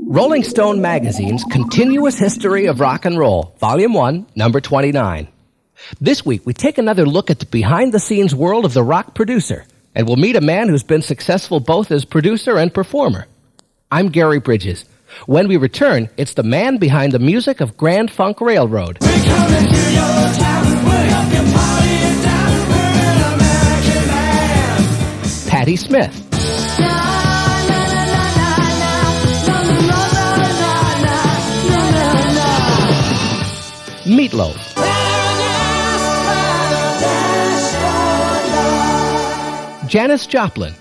Rolling Stone Magazine's Continuous History of Rock and Roll, Volume 1, Number 29. This week, we take another look at the behind-the-scenes world of the rock producer, and we'll meet a man who's been successful both as producer and performer. I'm Gary Bridges. When we return, it's the man behind the music of Grand Funk Railroad. We're coming to your town, we're up your party and down, we're an American band. Patti Smith. Meatloaf. Janis Joplin.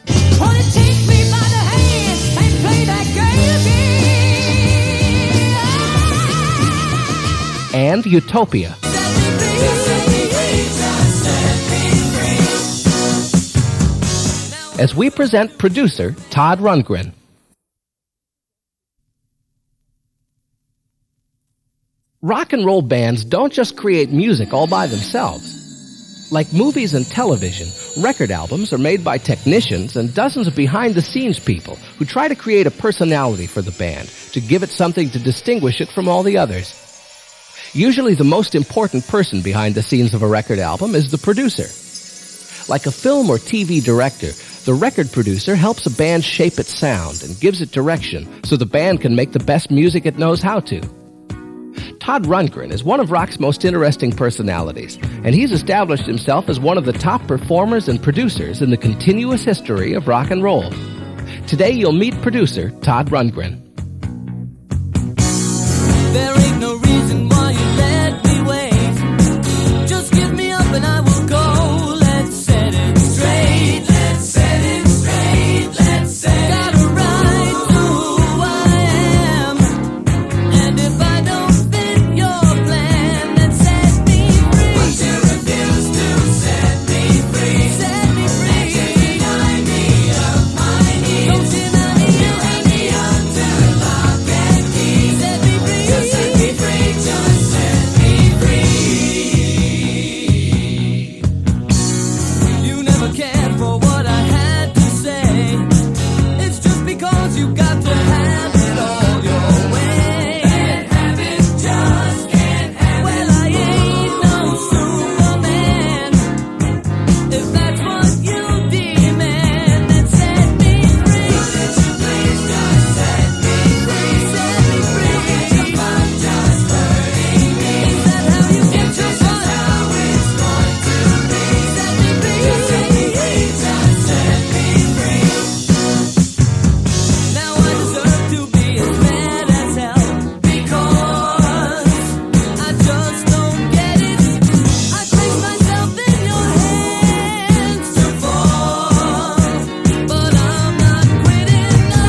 And Utopia. As we present producer Todd Rundgren. Rock and roll bands don't just create music all by themselves. Like movies and television, record albums are made by technicians and dozens of behind-the-scenes people who try to create a personality for the band, to give it something to distinguish it from all the others. Usually the most important person behind the scenes of a record album is the producer. Like a film or TV director, the record producer helps a band shape its sound and gives it direction so the band can make the best music it knows how to. Todd Rundgren is one of rock's most interesting personalities, and he's established himself as one of the top performers and producers in the continuous history of rock and roll. Today you'll meet producer Todd Rundgren. There ain't no reason why you let me wait. Just give me up and I will go. Let's set it straight. Let's set it straight. Let's set it. Got a right to who I am. And if I don't fit your plan, then set me free. But you refuse to set me free. Set me free. And you deny me of my needs. Don't deny me. You hang me under lock and key. Set me free. Just set me free. Just set me free. You never cared for what I had to say. It's just because you got to have it all your way. Can't have it, just can't have it. Well, I ain't no Superman. If that's what you demand, then set me free. Wouldn't you please just set me free? Set me free. Don't get your fun just hurting me. Is that how you get your fun? How it's going to be. Set me free. Just set me free. Just set me free. Now I deserve to be as mad as hell because I just don't get it. I place myself in your hands to fall, but I'm not quitting. No.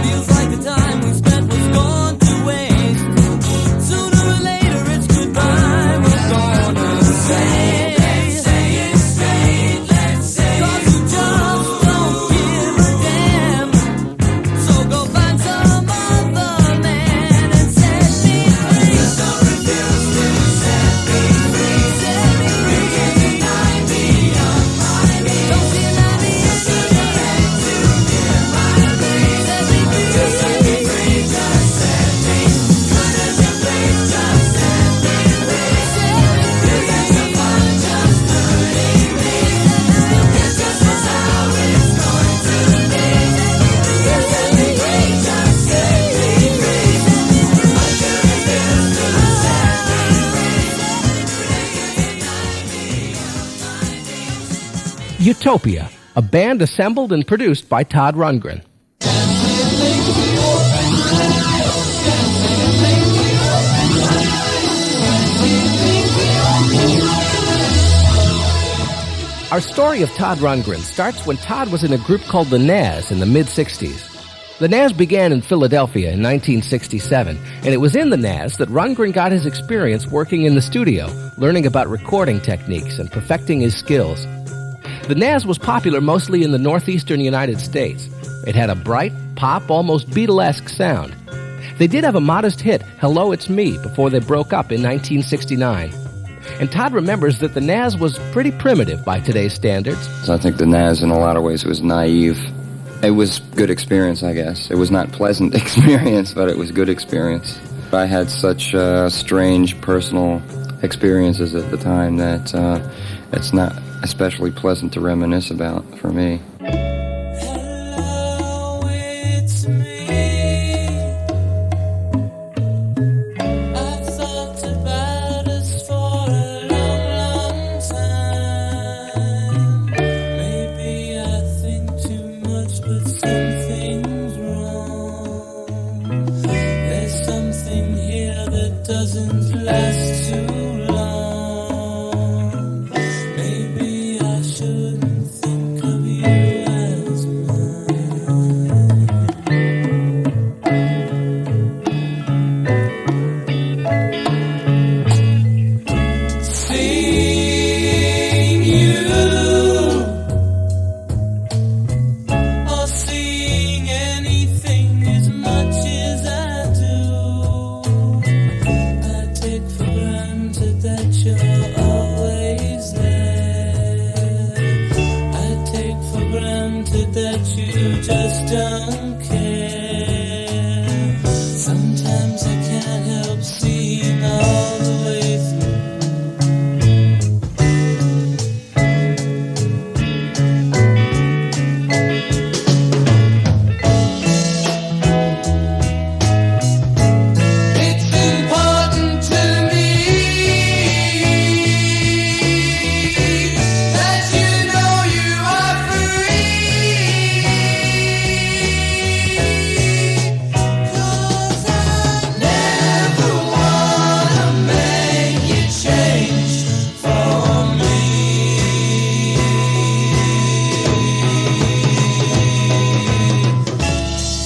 Feels like the time we spent was gone to waste. Sooner or later it's goodbye we're gonna say. Let's say it straight, let's say it. 'Cause you just don't give a damn. So go find some other man and set me free. Just don't refuse to set me free. Set me free. You can't deny me of my needs. Don't deny me of my needs. Set me free. Just set me free. Just set me. Couldn't you please just set me free? Set me free. You got your fun just hurting me. It's just how it's going to be. Just set me free. Just set me free. But you refuse to set me free. Utopia, a band assembled and produced by Todd Rundgren. Our story of Todd Rundgren starts when Todd was in a group called the Nazz in the mid-'60s. The Nazz began in Philadelphia in 1967, and it was in the Nazz that Rundgren got his experience working in the studio, learning about recording techniques and perfecting his skills. The Nazz was popular mostly in the northeastern United States. It had a bright, pop, almost Beatlesque sound. They did have a modest hit, Hello, It's Me, before they broke up in 1969. And Todd remembers that the Nazz was pretty primitive by today's standards. I think the Nazz, in a lot of ways, was naive. It was good experience, I guess. It was not pleasant experience, but it was good experience. I had such strange personal experiences at the time that it's not especially pleasant to reminisce about for me. Hello, it's me. I've thought about us for a long, long time. Maybe I think too much, but something's wrong. There's something here that doesn't last too long. Maybe I shouldn't think of you as mine. Seeing you or seeing anything as much as I do, I take for granted that you're always there. I take for granted that you just don't care. Sometimes I can't help seeing all the way through. It's important to me that you know you are free. 'Cause I never wanna make you change for me.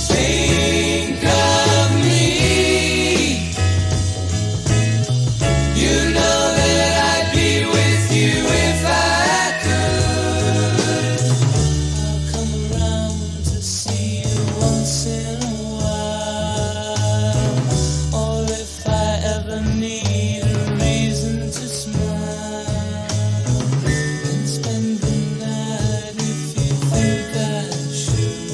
Think of me. You know that I'd be with you if I could. I'll come around to see you once in a while. Or if I ever need a reason to smile, and spend the night if you think I should.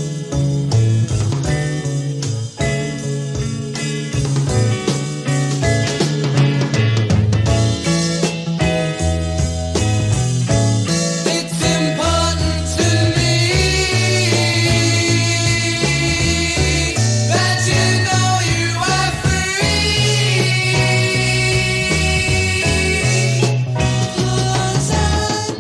It's important to me that you know you are free. 'Cause I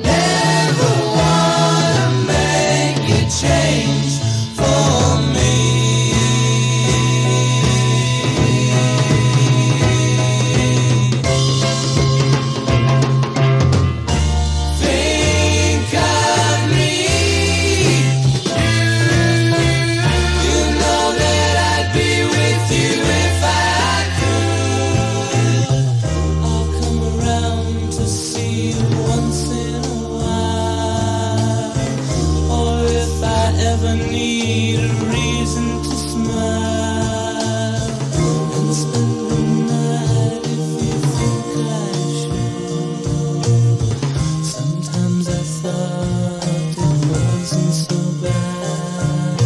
never wanna make you change for me. Think of me. You know that I'd be with you if I could. I'll come around to see you once in a while. Or if I ever need a reason to smile, and spend the night if you think I should. Sometimes I thought it wasn't so bad.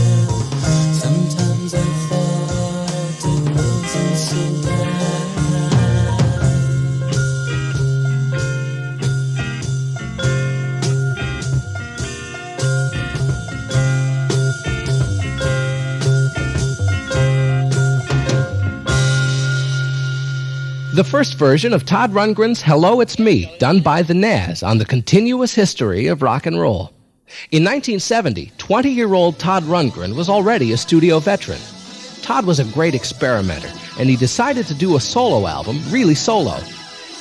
Sometimes I thought it wasn't so bad. The first version of Todd Rundgren's Hello, It's Me, done by the Nazz on the continuous history of rock and roll. In 1970, 20-year-old Todd Rundgren was already a studio veteran. Todd was a great experimenter, and he decided to do a solo album, really solo.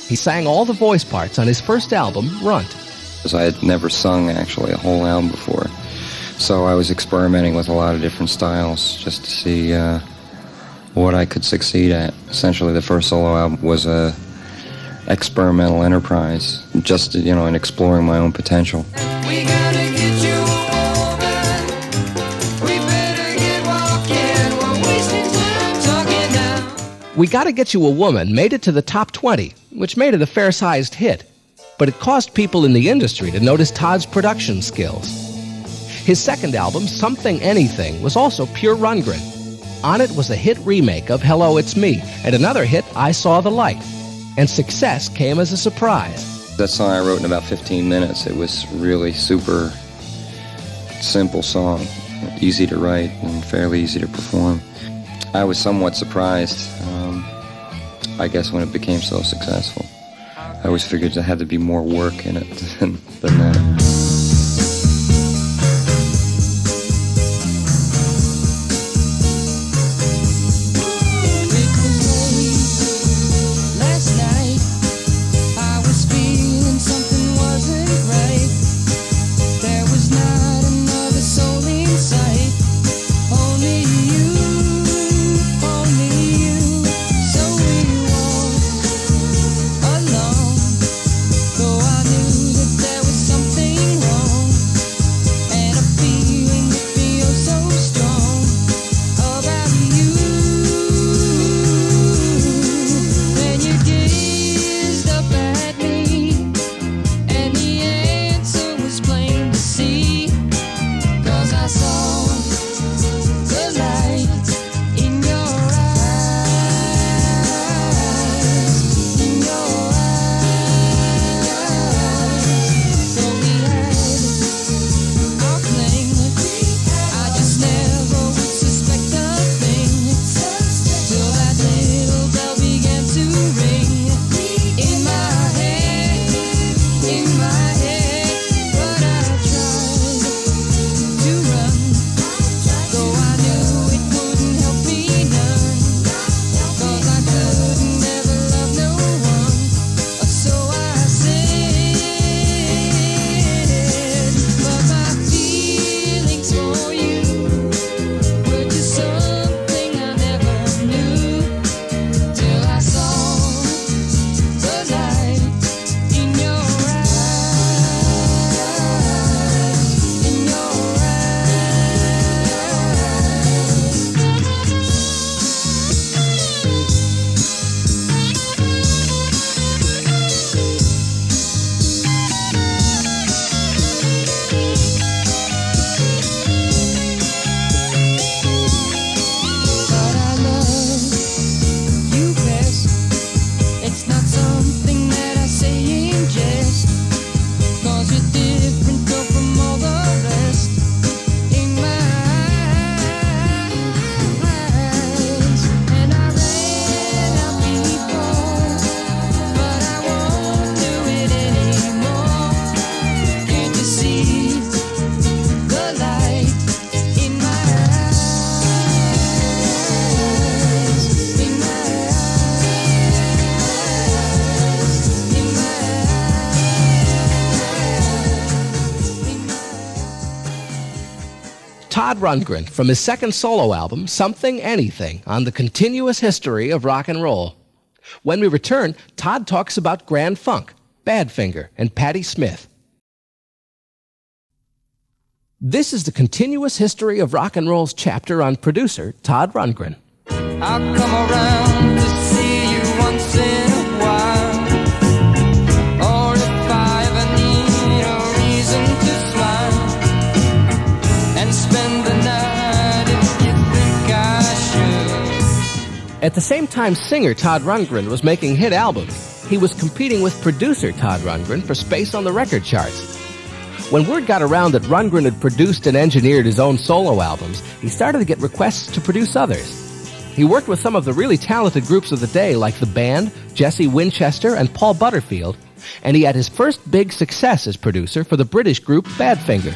He sang all the voice parts on his first album, Runt. Because I had never sung, actually, a whole album before. So I was experimenting with a lot of different styles just to see what I could succeed at. Essentially, the first solo album was a experimental enterprise, just, in exploring my own potential. We gotta get you a woman. We better We Gotta Get You a Woman made it to the top 20, which made it a fair-sized hit. But it caused people in the industry to notice Todd's production skills. His second album, Something Anything, was also pure Rundgren. On it was a hit remake of Hello, It's Me, and another hit, I Saw the Light. And success came as a surprise. That song I wrote in about 15 minutes. It was really super simple song, easy to write and fairly easy to perform. I was somewhat surprised, I guess, when it became so successful. I always figured there had to be more work in it than that. Todd Rundgren from his second solo album, Something Anything, on the continuous history of rock and roll. When we return, Todd talks about Grand Funk, Badfinger, and Patti Smith. This is the continuous history of rock and roll's chapter on producer Todd Rundgren. I'll come around to see you once in a while, or if I ever need a reason to smile, and spend the night if you think I should. At the same time singer Todd Rundgren was making hit albums, he was competing with producer Todd Rundgren for space on the record charts. When word got around that Rundgren had produced and engineered his own solo albums, he started to get requests to produce others. He worked with some of the really talented groups of the day like The Band, Jesse Winchester, and Paul Butterfield, and he had his first big success as producer for the British group Badfinger.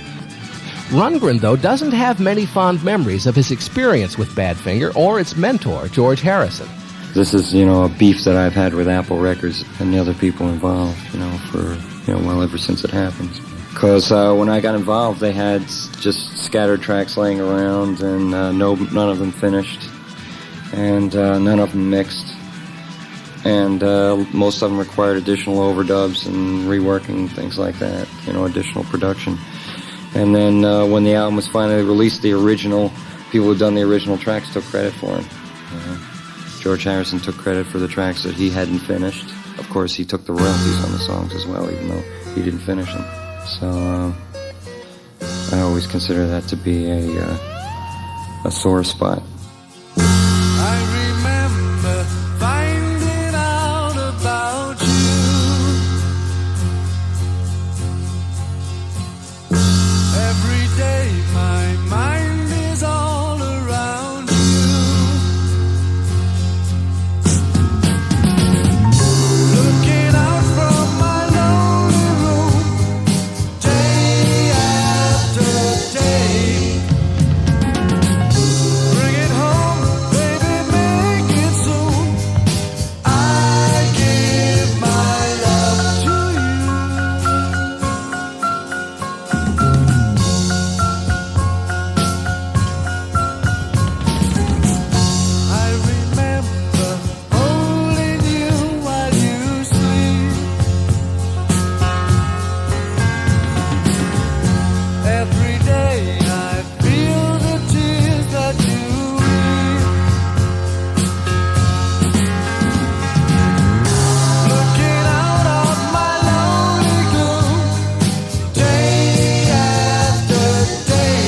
Rundgren, though, doesn't have many fond memories of his experience with Badfinger or its mentor, George Harrison. This is, a beef that I've had with Apple Records and the other people involved, for, ever since it happened. Because when I got involved, they had just scattered tracks laying around, and none of them finished, and none of them mixed, and most of them required additional overdubs and reworking, things like that, additional production. And then when the album was finally released, the original people who'd done the original tracks took credit for it. George Harrison took credit for the tracks that he hadn't finished. Of course, he took the royalties on the songs as well, even though he didn't finish them. So I always consider that to be a sore spot. I remember finding out about you. Every day my mind is all around you. Looking out from my lonely room, day after day. Bring it home, baby, make it soon. I give my love to you. I remember holding you while you sleep. Every day I feel the tears that you weep. Looking out of my lonely gloom, day after day.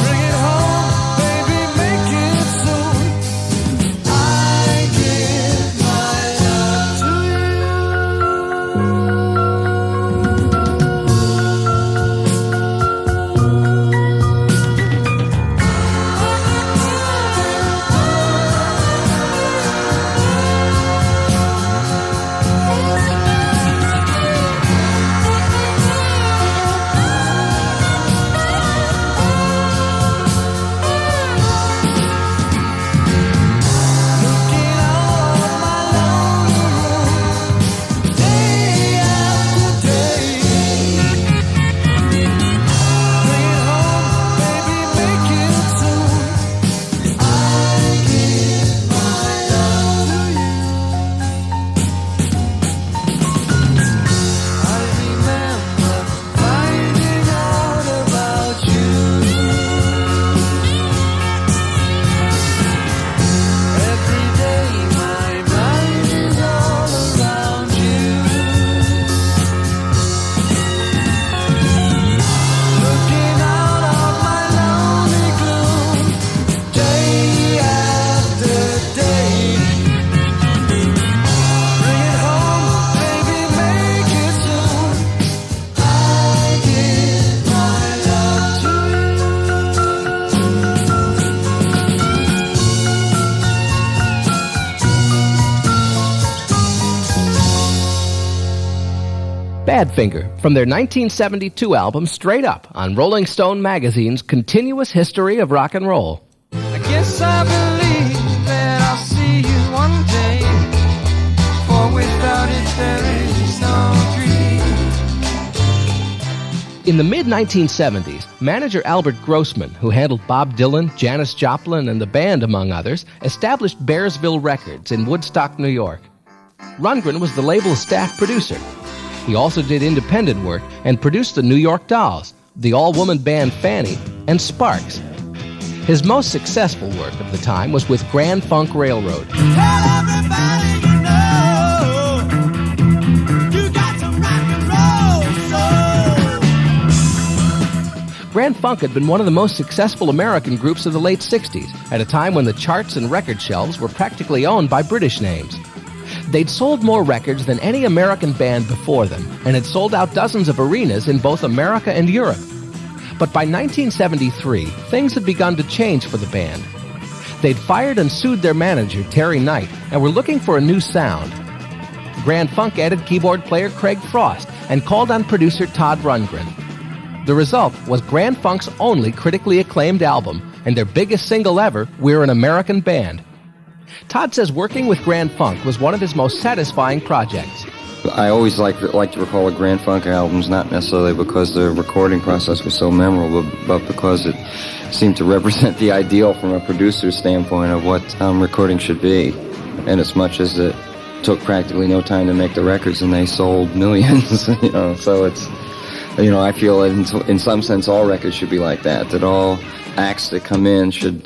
Bring it home, baby, make it soon. I give my love to you. Looking out of my lonely room, day after day. Bring it home, baby, make it soon. I give my love to you. I remember finding out about you. Every day my mind is all around you. Looking out of my lonely gloom, day after day. Bring it home, baby, make it soon. I give my love to Badfinger, from their 1972 album Straight Up on Rolling Stone magazine's Continuous History of Rock and Roll. I guess I believe that I'll see you one day, for without it there is no dream. In the mid-1970s, manager Albert Grossman, who handled Bob Dylan, Janis Joplin, and the band, among others, established Bearsville Records in Woodstock, New York. Rundgren was the label's staff producer. He also did independent work and produced the New York Dolls, the all-woman band Fanny, and Sparks. His most successful work of the time was with Grand Funk Railroad. Tell everybody you know, you got some rock and roll soul. Grand Funk had been one of the most successful American groups of the late 60s, at a time when the charts and record shelves were practically owned by British names. They'd sold more records than any American band before them, and had sold out dozens of arenas in both America and Europe. But by 1973, things had begun to change for the band. They'd fired and sued their manager, Terry Knight, and were looking for a new sound. Grand Funk added keyboard player Craig Frost and called on producer Todd Rundgren. The result was Grand Funk's only critically acclaimed album, and their biggest single ever, We're an American Band. Todd says working with Grand Funk was one of his most satisfying projects. I always like to recall the Grand Funk albums, not necessarily because the recording process was so memorable, but because it seemed to represent the ideal from a producer's standpoint of what recording should be. And as much as it took practically no time to make the records, and they sold millions, so it's, I feel in some sense all records should be like that all acts that come in should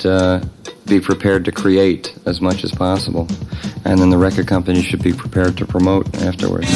be prepared to create as much as possible, and then the record company should be prepared to promote afterwards.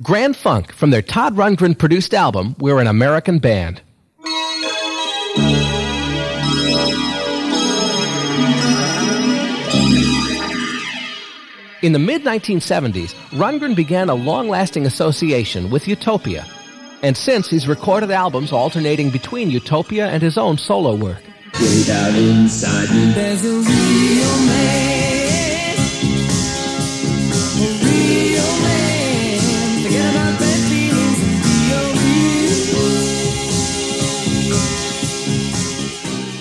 Grand Funk from their Todd Rundgren produced album, We're an American Band. In the mid-1970s, Rundgren began a long-lasting association with Utopia, and since he's recorded albums alternating between Utopia and his own solo work. Way down inside me, there's a real man, a real man. Forget about bad feelings and be real.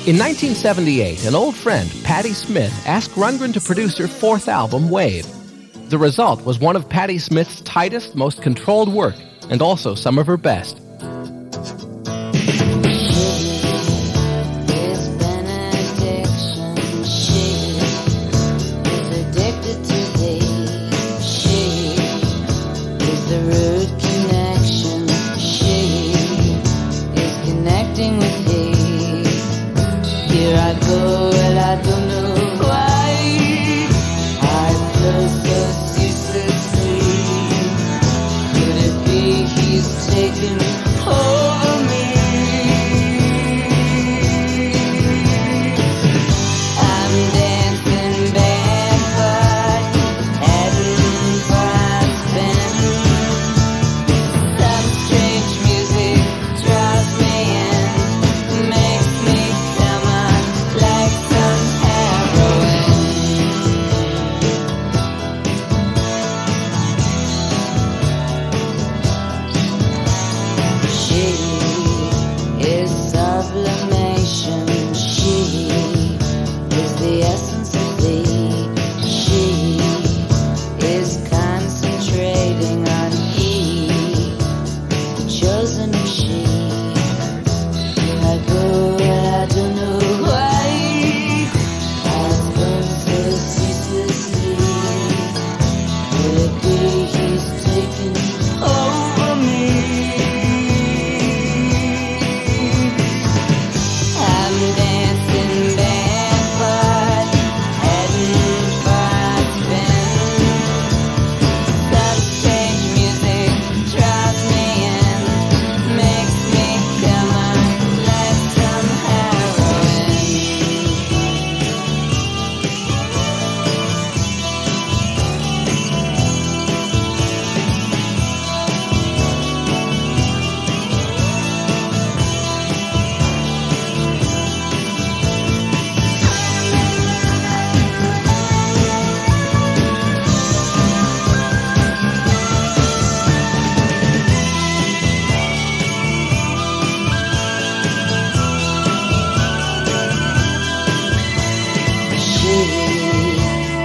In 1978, an old friend, Patti Smith, asked Rundgren to produce her fourth album, Wave. The result was one of Patti Smith's tightest, most controlled work, and also some of her best. Taking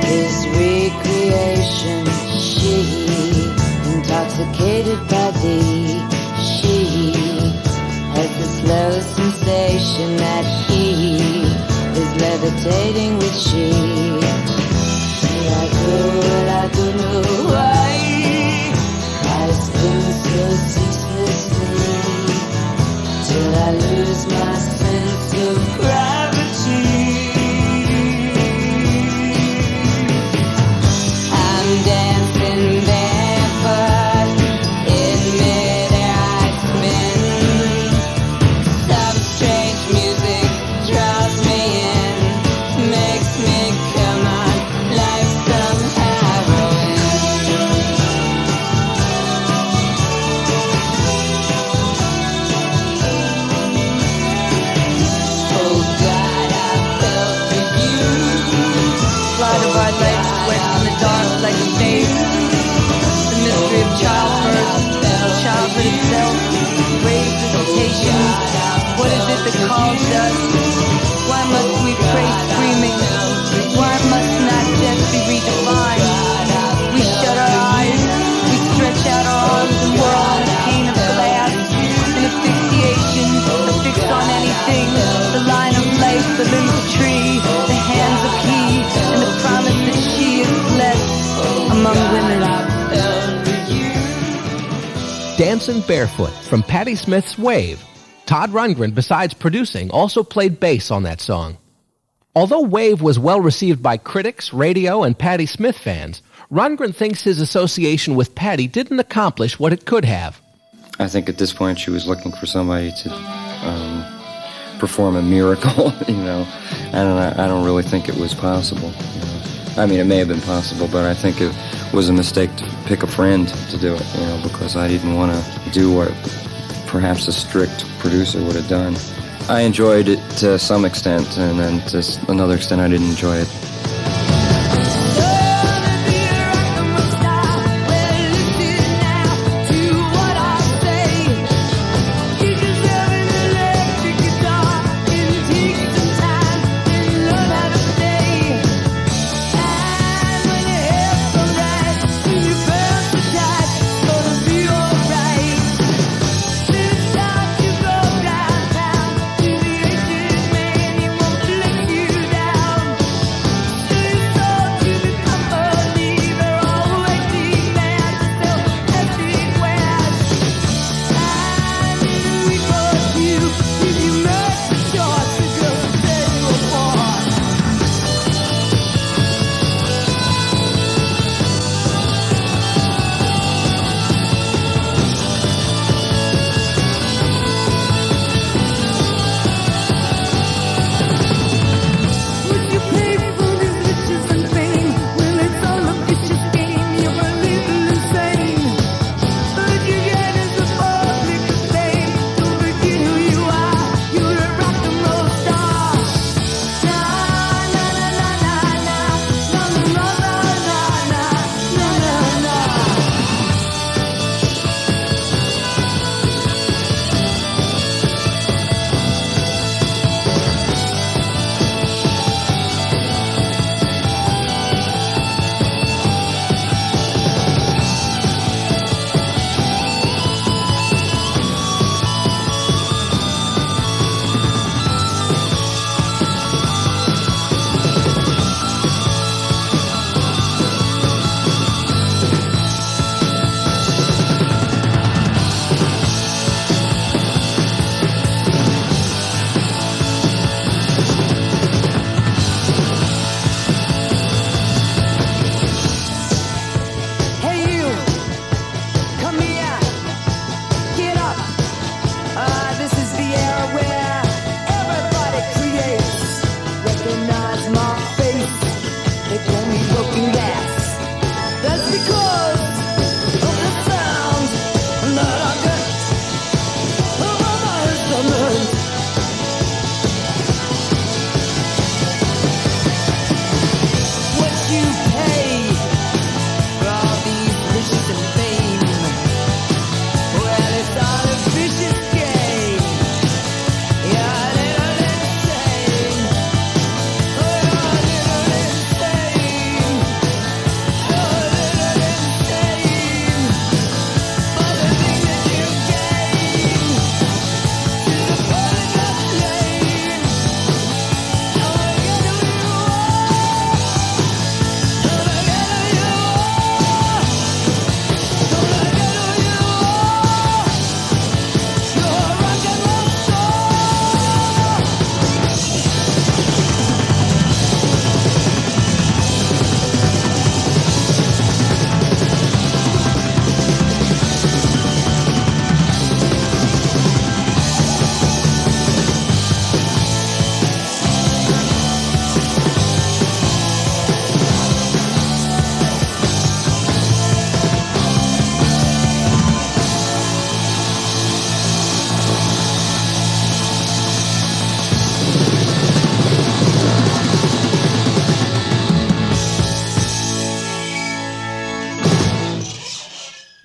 his recreation. She, intoxicated by thee. She has the slow sensation that he is levitating with she. I don't know why I spin so ceaselessly till I lose my sense of gravity. I'm dancing barefoot in midair. I spin some strange music, draws me in, makes me come on like some heroin. Oh God, I felt for you. Slide of our legs wet in the dark like a face. The mystery of childhood itself, grave visitations. What is it that calls us? Why must we pray screaming? Why must not death be redefined? We shut our eyes, we stretch out our arms and whirl on a pane of glass. An asphyxiation, a fix on anything. The line of life, the limb of tree, the hands of he, and the promise that she is blessed among women. Dancing Barefoot from Patti Smith's Wave. Todd Rundgren, besides producing, also played bass on that song. Although Wave was well received by critics, radio, and Patti Smith fans, Rundgren thinks his association with Patti didn't accomplish what it could have. I think at this point she was looking for somebody to perform a miracle, you know. I don't really think it was possible. You know. I mean, it may have been possible, but I think it was a mistake to pick a friend to do it, you know, because I didn't want to do what perhaps a strict producer would have done. I enjoyed it to some extent, and then to another extent I didn't enjoy it.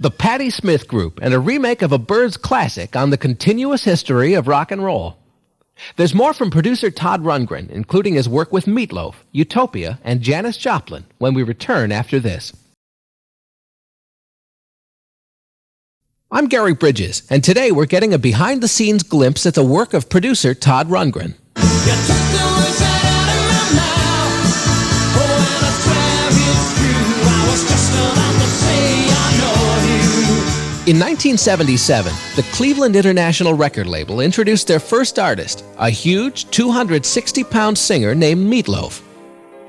The Patti Smith Group and a remake of a Byrds classic on the continuous history of rock and roll. There's more from producer Todd Rundgren, including his work with Meatloaf, Utopia, and Janis Joplin, when we return after this. I'm Gary Bridges, and today we're getting a behind-the-scenes glimpse at the work of producer Todd Rundgren. In 1977, the Cleveland International record label introduced their first artist, a huge 260-pound singer named Meatloaf.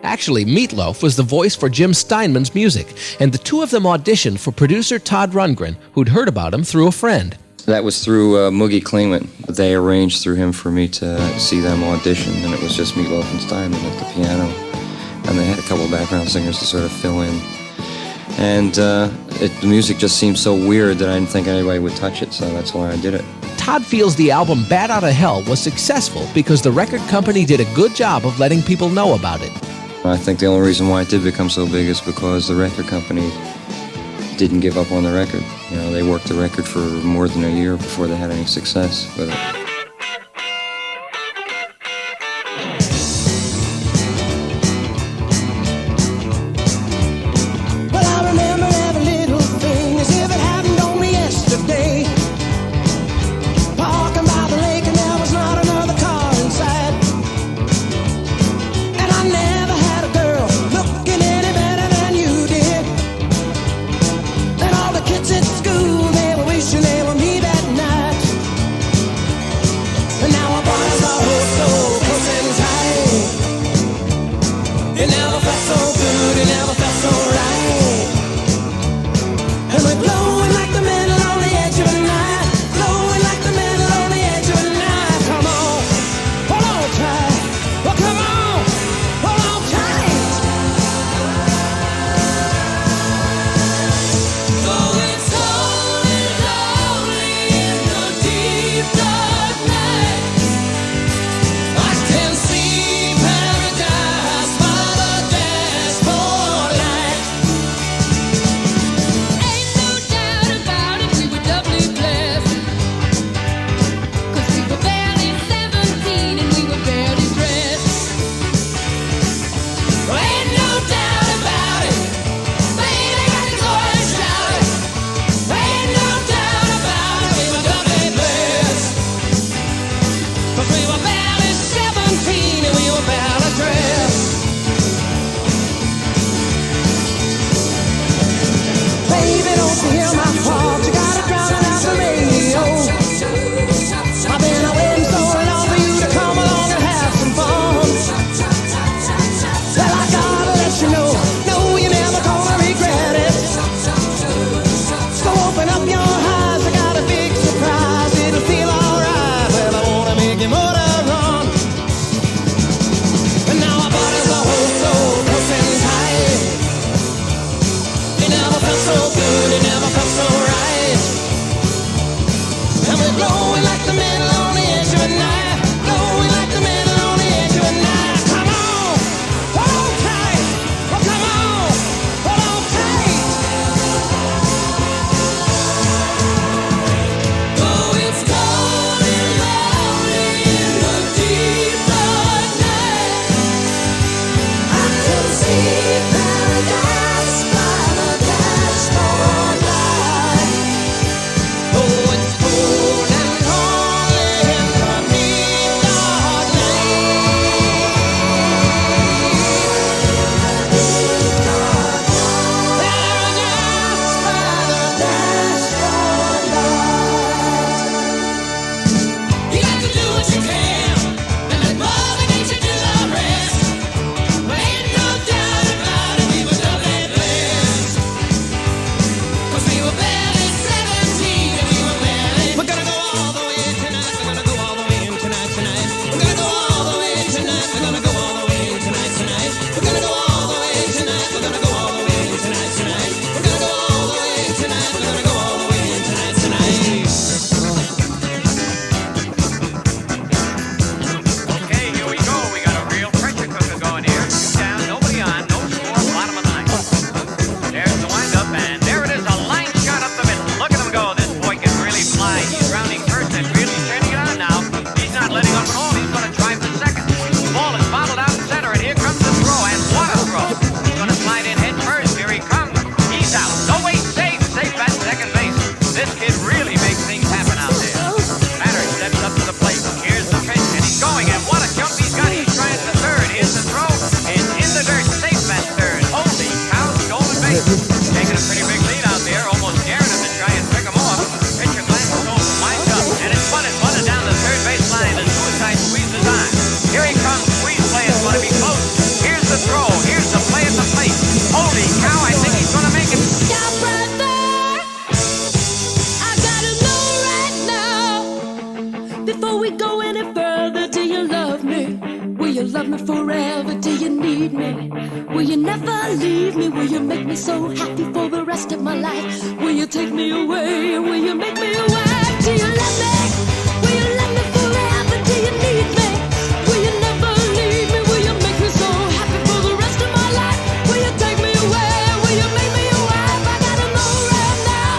Actually, Meatloaf was the voice for Jim Steinman's music, and the two of them auditioned for producer Todd Rundgren, who'd heard about him through a friend. That was through Moogie Klingman. They arranged through him for me to see them audition, and it was just Meatloaf and Steinman at the piano. And they had a couple of background singers to sort of fill in. And the music just seemed so weird that I didn't think anybody would touch it, so that's why I did it. Todd feels the album Bat Outta Hell was successful because the record company did a good job of letting people know about it. I think the only reason why it did become so big is because the record company didn't give up on the record. You know, they worked the record for more than a year before they had any success with it. Will you never leave me? Will you make me so happy for the rest of my life? Will you take me away? Will you make me your wife? Do you love me? Will you love me forever? Do you need me? Will you never leave me? Will you make me so happy for the rest of my life? Will you take me away? Will you make me your wife? I gotta know right now,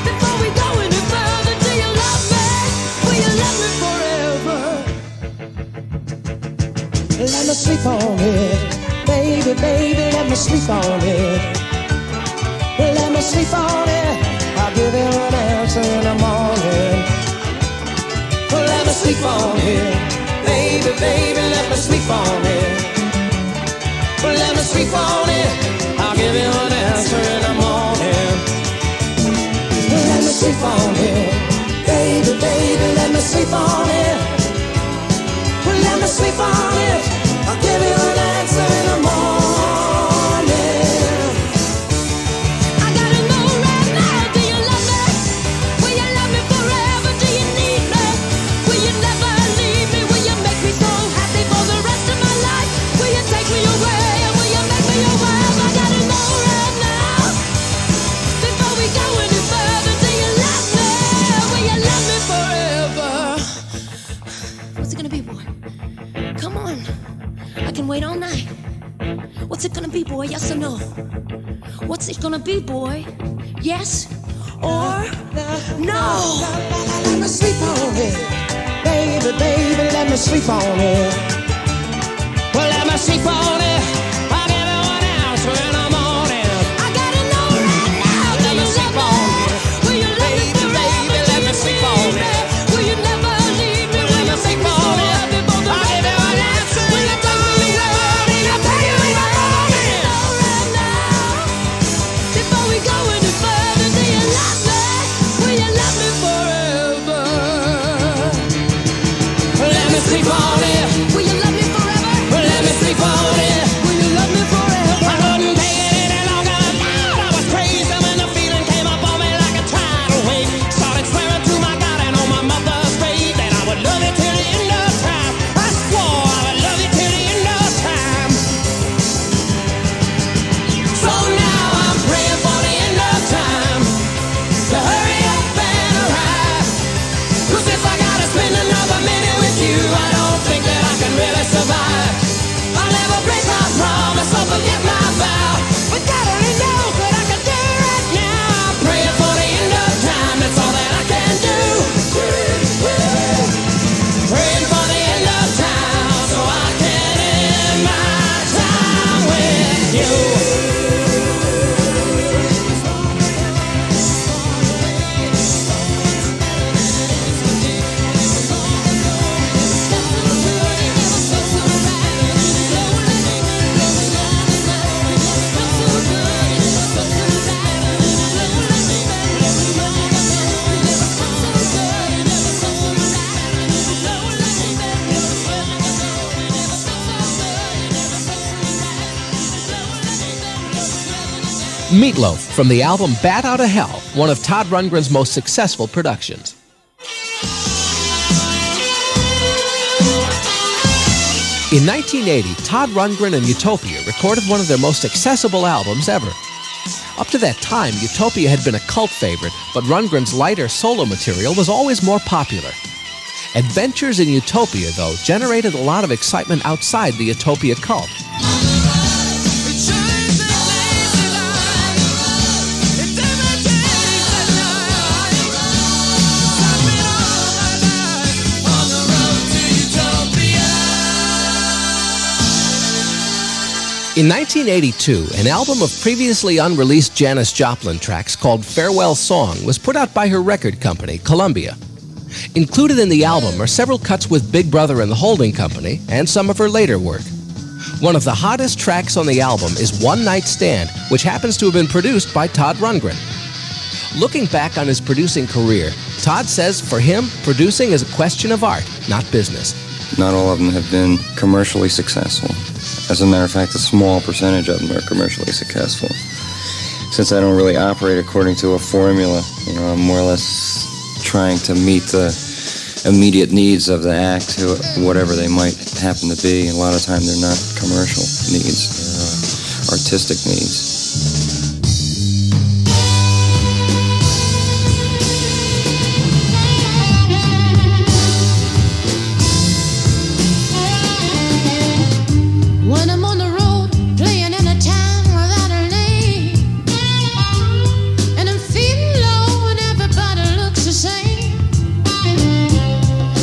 before we go any further. Do you love me? Will you love me forever? Let me sleep on it, baby, baby, let me sleep on it. Let me sleep on it, I'll give you an answer in the morning. Let me sleep on it, baby, baby, let me sleep on it. Let me sleep on it, I'll give you an answer in the morning. Let me sleep on it, baby, baby, let me sleep on it. Let me sleep on it, I'll give you an answer in the morning. I gotta know right now, do you love me? Will you love me forever? Do you need me? Will you never leave me? Will you make me so happy for the rest of my life? Will you take me away? Will you make me your wife? I gotta know right now, before we go any further. Do you love me? Will you love me forever? What's it gonna be, boy? Come on, I can wait all night. What's it gonna be, boy? Yes or no? What's it gonna be, boy? Yes or no? Let me sleep on it, baby, baby, let me sleep on it. Well, let me sleep on it, I'll give you an answer in the morning. I gotta know right now, do you love me? Will you love me forever? Let me sleep on it. Will you never leave me? Will you make me so on it. happy for the I'll rest give you an answer Will in you the take me away? morning. Will you take me away? Know right now, before we go any further. Do you love me? Will you love me forever? Let me sleep on it, Will you love me forever? let me sleep on it. Will you love me forever? I couldn't take it any longer. Lord, I was crazy when the feeling came up on me like a tidal wave. Started swearing to my God and on my mother's grave that I would love you till the end of time. I swore I would love you till the end of time. So now I'm praying for the end of time to hurry up and arrive. 'Cause if I gotta spend another minute with you, I don't think that I can really survive. I'll never break my promise or forget my vow. But God only knows what I can do right now. I'm praying for the end of time, that's all that I can do. Praying for the end of time so I can end my time with you. Meatloaf from the album Bat Outta Hell, one of Todd Rundgren's most successful productions. In 1980, Todd Rundgren and Utopia recorded one of their most accessible albums ever. Up to that time, Utopia had been a cult favorite, but Rundgren's lighter solo material was always more popular. Adventures in Utopia, though, generated a lot of excitement outside the Utopia cult. In 1982, an album of previously unreleased Janis Joplin tracks called Farewell Song was put out by her record company, Columbia. Included in the album are several cuts with Big Brother and the Holding Company and some of her later work. One of the hottest tracks on the album is One Night Stand, which happens to have been produced by Todd Rundgren. Looking back on his producing career, Todd says for him, producing is a question of art, not business. Not all of them have been commercially successful. As a matter of fact, a small percentage of them are commercially successful. Since I don't really operate according to a formula, I'm more or less trying to meet the immediate needs of the act, whatever they might happen to be. A lot of time they're not commercial needs. artistic needs. When I'm on the road, playing in a town without a name, and I'm feeling low and everybody looks the same,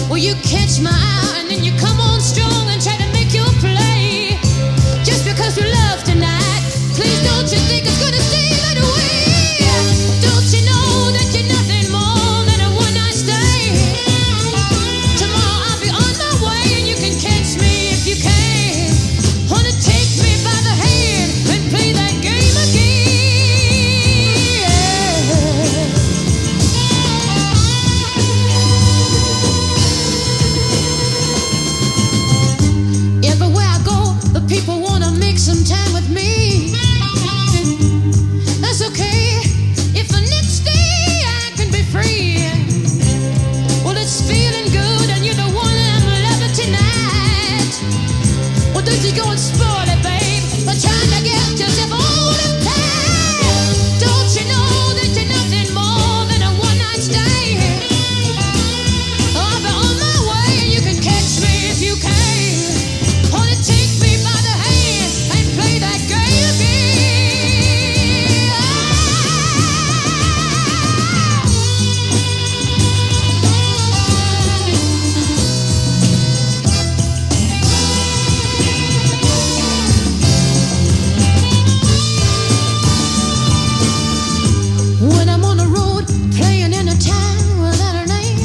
well, you catch my eye and then you come on strong and try to make your play. Just because you love tonight, please don't you think it's gonna stay that way? Don't you know that you're nothing more than a one-night stay? Tomorrow I'll be on my way and you can catch me if you can. Wanna take me by the hand and play that game again? Everywhere I go, the people wanna make some time with me. That's okay, if the next day I can be free. Well, it's feeling good and you're the one I'm loving tonight. Well, don't you go and spoil it, babe, by trying to get yourself all in time. Don't you know that you're nothing more than a one-night stand? I'll be on my way and you can catch me if you can. Wanna take me by the hand and play that game again? When I'm on the road, playing in a town without a name,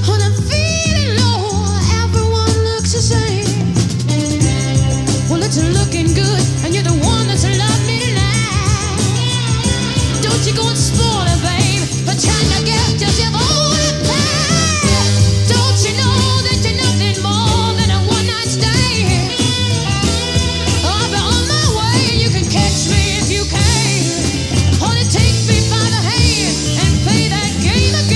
when I'm feeling low, everyone looks the same. Well, it's looking good, and you're the one that's loved me tonight. Don't you go and spoil it, babe, by trying to get yourself all in time. Don't you know that you're nothing more than a one-night stand? I'll be on my way, and you can catch me if you can. Wanna take me by the hand and play that game again?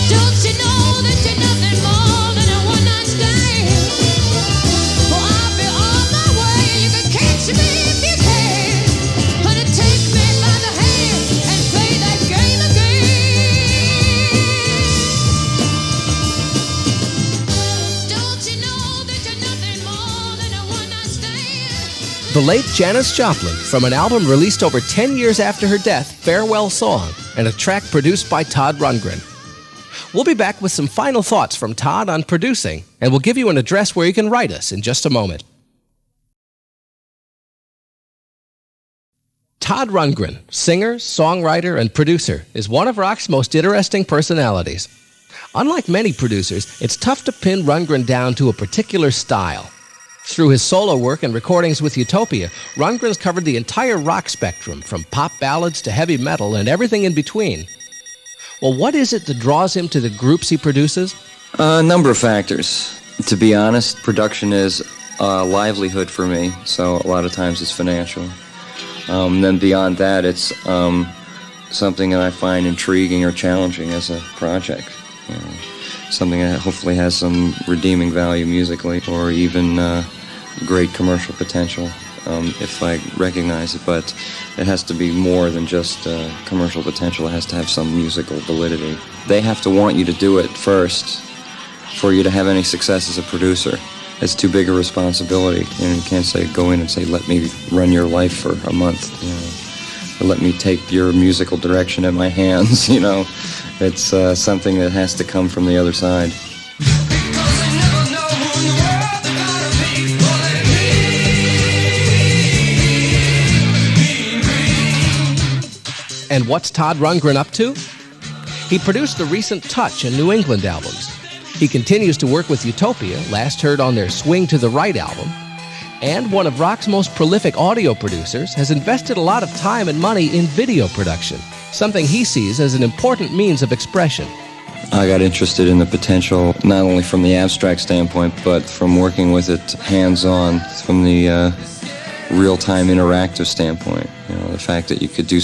Don't you know that you're nothing more than a one-night stand? Well, I'll be on my way and you can catch me if you can. Wanna take me by the hand and play that game again? Don't you know that you're nothing more than a one-night stand? The late Janis Joplin, from an album released over 10 years after her death, Farewell Song, and a track produced by Todd Rundgren. We'll be back with some final thoughts from Todd on producing, and we'll give you an address where you can write us in just a moment. Todd Rundgren, singer, songwriter, and producer, is one of rock's most interesting personalities. Unlike many producers, it's tough to pin Rundgren down to a particular style. Through his solo work and recordings with Utopia, Rundgren's covered the entire rock spectrum, from pop ballads to heavy metal and everything in between. Well, what is it that draws him to the groups he produces? A number of factors. To be honest, production is a livelihood for me, so a lot of times it's financial. Then beyond that, it's something that I find intriguing or challenging as a project. You know, something that hopefully has some redeeming value musically, or even great commercial potential, if I recognize it. But it has to be more than just commercial potential. It has to have some musical validity. They have to want you to do it first for you to have any success as a producer. It's too big a responsibility. You know, you can't say, go in and say, let me run your life for a month, you know, or let me take your musical direction in my hands, you know. It's something that has to come from the other side. And what's Todd Rundgren up to? He produced the recent Touch and New England albums. He continues to work with Utopia, last heard on their Swing to the Right album. And one of rock's most prolific audio producers, has invested a lot of time and money in video production, something he sees as an important means of expression. I got interested in the potential, not only from the abstract standpoint, but from working with it hands-on, from the real-time interactive standpoint. You know, the fact that you could do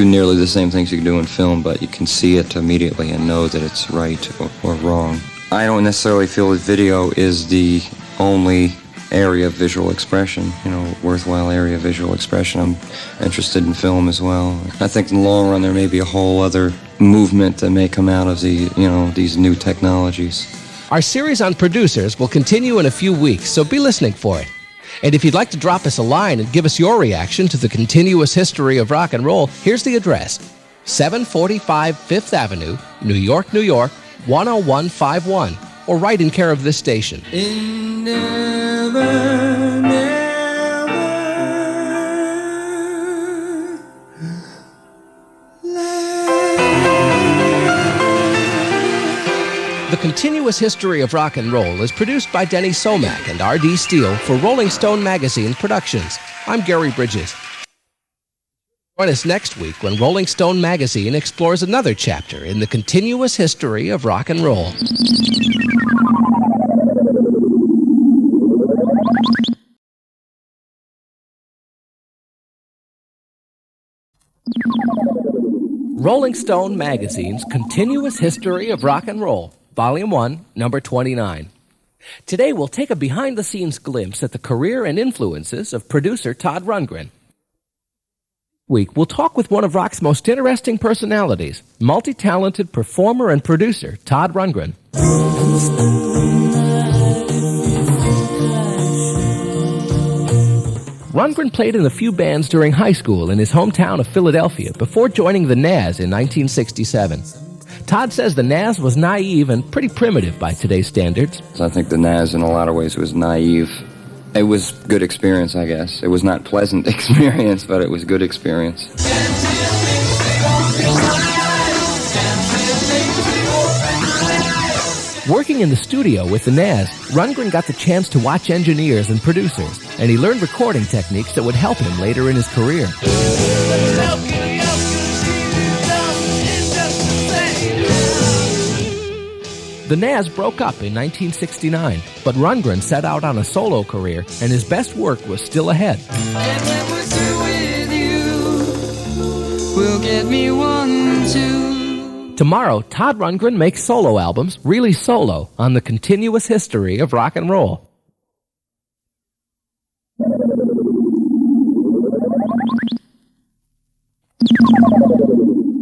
nearly the same things you can do in film, but you can see it immediately and know that it's right or wrong. I don't necessarily feel that video is the only area of visual expression, worthwhile area of visual expression. I'm interested in film as well. I think in the long run there may be a whole other movement that may come out of these new technologies. Our series on producers will continue in a few weeks, so be listening for it. And if you'd like to drop us a line and give us your reaction to the continuous history of rock and roll, here's the address: 745 Fifth Avenue, New York, New York, 10151, or write in care of this station. The Continuous History of Rock and Roll is produced by Denny Somack and R.D. Steele for Rolling Stone Magazine Productions. I'm Gary Bridges. Join us next week when Rolling Stone Magazine explores another chapter in the continuous history of rock and roll. Rolling Stone Magazine's Continuous History of Rock and Roll, Volume 1, Number 29. Today we'll take a behind-the-scenes glimpse at the career and influences of producer Todd Rundgren. Week, we'll talk with one of rock's most interesting personalities, multi-talented performer and producer Todd Rundgren. Rundgren played in a few bands during high school in his hometown of Philadelphia before joining the Nazz in 1967. Todd says the Nazz was naive and pretty primitive by today's standards. I think the Nazz in a lot of ways was naive. It was good experience, I guess. It was not pleasant experience, but it was good experience. Working in the studio with the Nazz, Rundgren got the chance to watch engineers and producers, and he learned recording techniques that would help him later in his career. The Nazz broke up in 1969, but Rundgren set out on a solo career, and his best work was still ahead. And when we're through with you, we'll get me 1, 2. Tomorrow, Todd Rundgren makes solo albums, really solo, on the continuous history of rock and roll.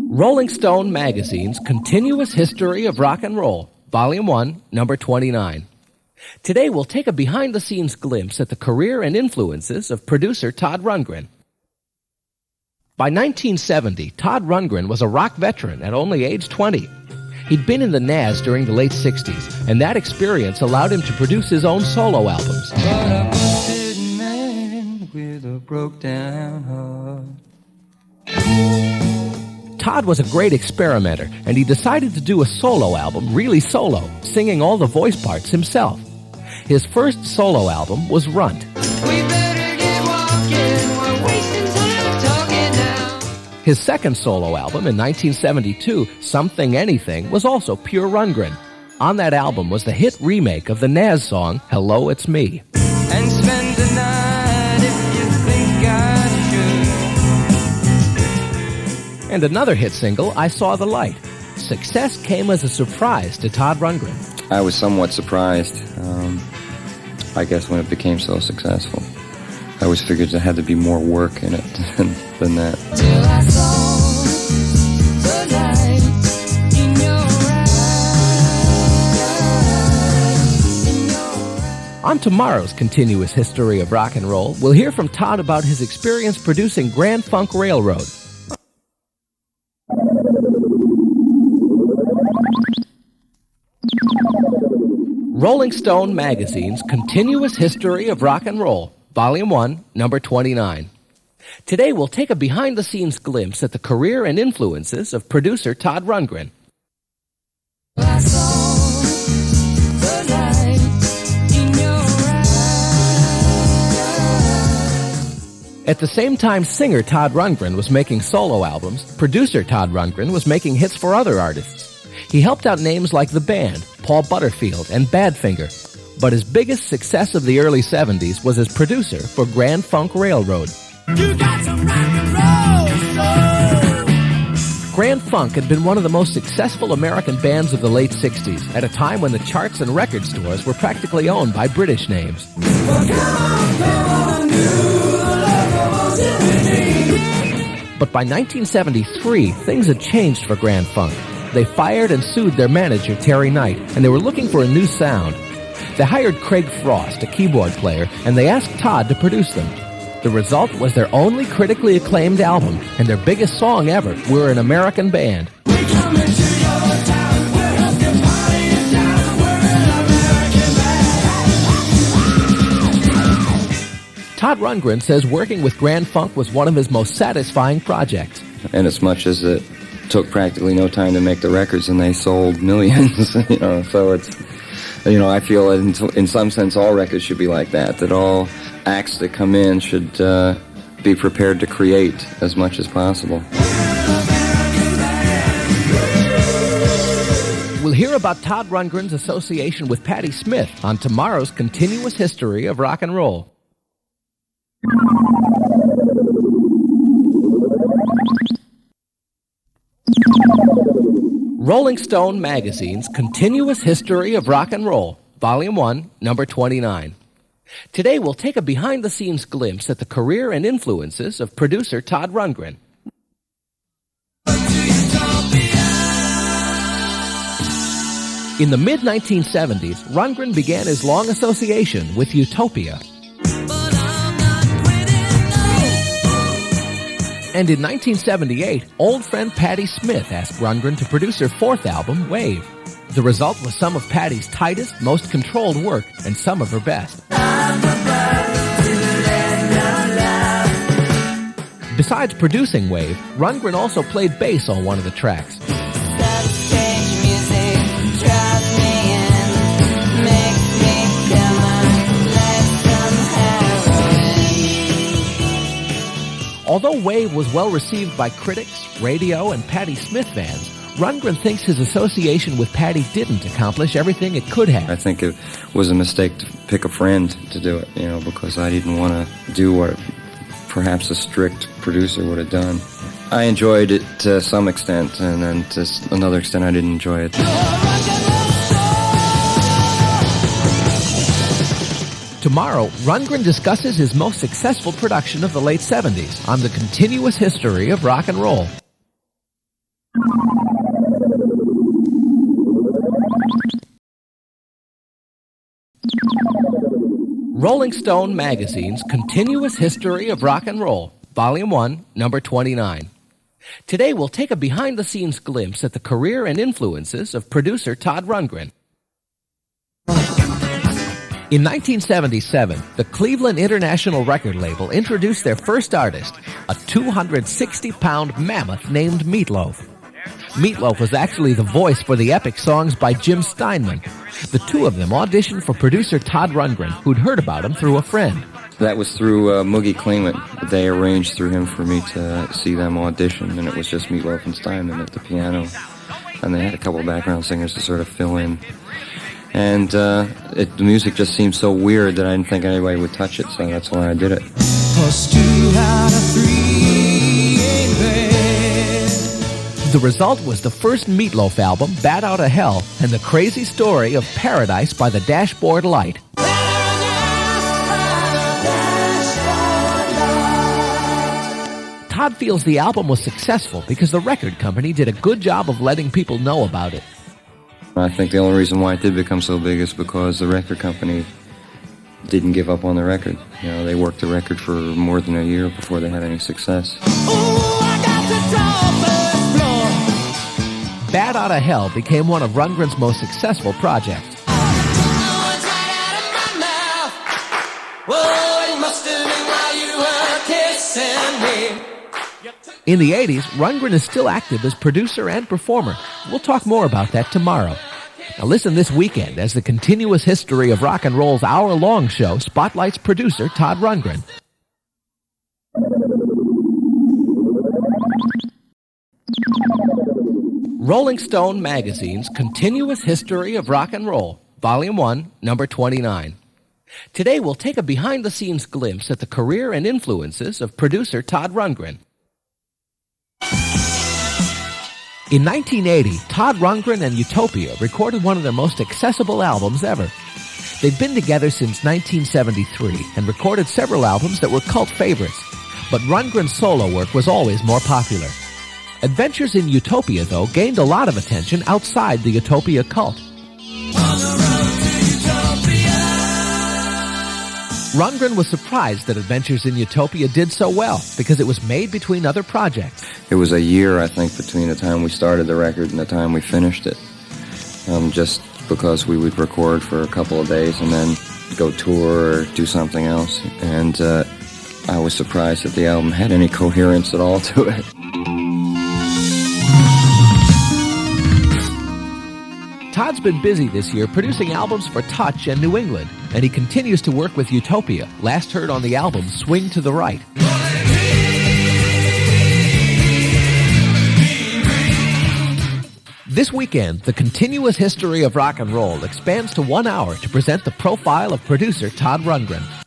Rolling Stone Magazine's Continuous History of Rock and Roll, Volume 1, Number 29. Today we'll take a behind-the-scenes glimpse at the career and influences of producer Todd Rundgren. By 1970, Todd Rundgren was a rock veteran at only age 20. He'd been in the Nazz during the late 60s, and that experience allowed him to produce his own solo albums. But a busted man with a broke-down heart. Todd was a great experimenter, and he decided to do a solo album, really solo, singing all the voice parts himself. His first solo album was Runt. We better get walking, we're wasting time talking now. His second solo album in 1972, Something Anything, was also pure Rundgren. On that album was the hit remake of the Nazz song, Hello, It's Me. And spend the night if you think I should. And another hit single, I Saw the Light. Success came as a surprise to Todd Rundgren. I was somewhat surprised, I guess, when it became so successful. I always figured there had to be more work in it than that. Till I saw the light in your eyes. On tomorrow's Continuous History of Rock and Roll, we'll hear from Todd about his experience producing Grand Funk Railroad. Rolling Stone Magazine's Continuous History of Rock and Roll, Volume 1, Number 29. Today we'll take a behind-the-scenes glimpse at the career and influences of producer Todd Rundgren. I saw the light in your eyes. At the same time singer Todd Rundgren was making solo albums, producer Todd Rundgren was making hits for other artists. He helped out names like The Band, Paul Butterfield, and Badfinger. But his biggest success of the early 70s was as producer for Grand Funk Railroad. You got some rock and roll soul. Grand Funk had been one of the most successful American bands of the late 60s, at a time when the charts and record stores were practically owned by British names. But by 1973, things had changed for Grand Funk. They fired and sued their manager, Terry Knight, and they were looking for a new sound. They hired Craig Frost, a keyboard player, and they asked Todd to produce them. The result was their only critically acclaimed album, and their biggest song ever, We're an American Band. Todd Rundgren says working with Grand Funk was one of his most satisfying projects. And as much as it took practically no time to make the records, and they sold millions, so it's, I feel in some sense all records should be like that all acts that come in should be prepared to create as much as possible. We'll hear about Todd Rundgren's association with Patti Smith on tomorrow's Continuous History of Rock and Roll. Rolling Stone magazine's Continuous History of Rock and Roll, Volume 1, Number 29. Today we'll take a behind-the-scenes glimpse at the career and influences of producer Todd Rundgren. In the mid-1970s, Rundgren began his long association with Utopia. And in 1978, old friend Patti Smith asked Rundgren to produce her fourth album, Wave. The result was some of Patti's tightest, most controlled work, and some of her best. Besides producing Wave, Rundgren also played bass on one of the tracks. Although Wave was well received by critics, radio, and Patti Smith fans, Rundgren thinks his association with Patti didn't accomplish everything it could have. I think it was a mistake to pick a friend to do it, because I didn't want to do what perhaps a strict producer would have done. I enjoyed it to some extent, and then to another extent I didn't enjoy it. Tomorrow, Rundgren discusses his most successful production of the late 70s on the Continuous History of Rock and Roll. Rolling Stone magazine's Continuous History of Rock and Roll, Volume 1, Number 29. Today we'll take a behind-the-scenes glimpse at the career and influences of producer Todd Rundgren. In 1977, the Cleveland International record label introduced their first artist, a 260-pound mammoth named Meatloaf. Meatloaf was actually the voice for the epic songs by Jim Steinman. The two of them auditioned for producer Todd Rundgren, who'd heard about him through a friend. That was through Moogie Klingman. They arranged through him for me to see them audition, and it was just Meatloaf and Steinman at the piano. And they had a couple of background singers to sort of fill in. And the music just seemed so weird that I didn't think anybody would touch it, so that's why I did it. 'Cause 2 out of 3 ain't bad. The result was the first Meatloaf album, Bat Outta Hell, and the crazy story of Paradise by the Dashboard Light. Todd feels the album was successful because the record company did a good job of letting people know about it. I think the only reason why it did become so big is because the record company didn't give up on the record. They worked the record for more than a year before they had any success. Bat Outta Hell became one of Rundgren's most successful projects. In the 80s, Rundgren is still active as producer and performer. We'll talk more about that tomorrow. Now listen this weekend as the Continuous History of Rock and Roll's hour-long show spotlights producer Todd Rundgren. Rolling Stone magazine's Continuous History of Rock and Roll, Volume 1, Number 29. Today we'll take a behind-the-scenes glimpse at the career and influences of producer Todd Rundgren. In 1980, Todd Rundgren and Utopia recorded one of their most accessible albums ever. They'd been together since 1973 and recorded several albums that were cult favorites, but Rundgren's solo work was always more popular. Adventures in Utopia, though, gained a lot of attention outside the Utopia cult. Rundgren was surprised that Adventures in Utopia did so well because it was made between other projects. It was a year, I think, between the time we started the record and the time we finished it. Just because we would record for a couple of days and then go tour or do something else. And I was surprised that the album had any coherence at all to it. Todd's been busy this year producing albums for Touch and New England, and he continues to work with Utopia, last heard on the album Swing to the Right. This weekend, the continuous history of rock and roll expands to 1 hour to present the profile of producer Todd Rundgren.